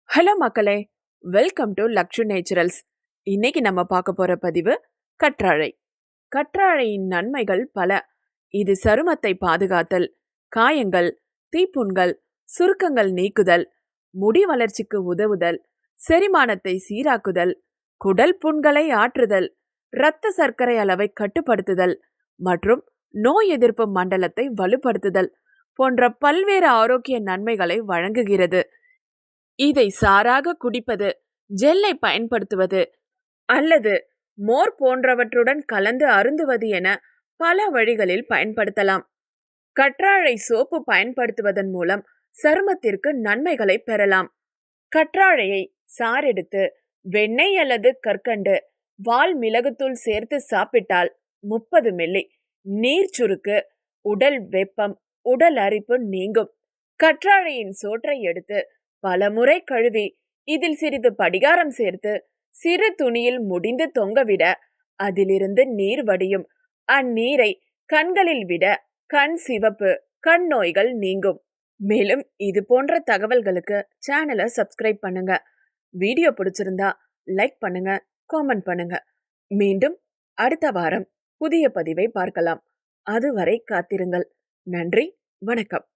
Hello மக்களே, welcome to Lakshu naturals. இன்னைக்கு நம்ம பார்க்க போற பதிவு கற்றாழை. கற்றாழையின் நன்மைகள் பல. இது சருமத்தை பாதுகாத்தல், காயங்கள், தீப்புண்கள், சுருக்கங்கள் நீக்குதல், முடி வளர்ச்சிக்கு உதவுதல், செரிமானத்தை சீராக்குதல், குடல் புண்களை ஆற்றுதல், இரத்த சர்க்கரை அளவை கட்டுப்படுத்துதல் மற்றும் நோய் எதிர்ப்பு மண்டலத்தை வலுப்படுத்துதல் போன்ற பல்வேறு ஆரோக்கிய நன்மைகளை வழங்குகிறது. இதை சாறாக குடிப்பது, ஜெல்லை பயன்படுத்துவது அல்லது மோர் போன்றவற்றுடன் கலந்து அருந்துவது என பல வழிகளில் பயன்படுத்தலாம். கற்றாழை சோப்பு பயன்படுத்துவதன் மூலம் சருமத்திற்கு நன்மைகளை பெறலாம். கற்றாழையை சாறெடுத்து வெண்ணெய் அல்லது கற்கண்டு, வால் மிளகுத்தூள் சேர்த்து சாப்பிட்டால் 30 மில்லி நீர் சுருக்கு, உடல் வெப்பம், உடல் அரிப்பு நீங்கும். கற்றாழையின் சோற்றை எடுத்து பல முறை கழுவி இதில் சிறிது படிகாரம் சேர்த்து சிறு துணியில் முடிந்து தொங்கவிட அதிலிருந்து நீர் வடியும். அந்நீரை கண்களில் விட கண் சிவப்பு, கண் நோய்கள் நீங்கும். மேலும் இது போன்ற தகவல்களுக்கு சேனலை சப்ஸ்கிரைப் பண்ணுங்க. வீடியோ பிடிச்சிருந்தா லைக் பண்ணுங்க, காமெண்ட் பண்ணுங்க. மீண்டும் அடுத்த வாரம் புதிய பதிவை பார்க்கலாம். அதுவரை காத்திருங்கள். நன்றி, வணக்கம்.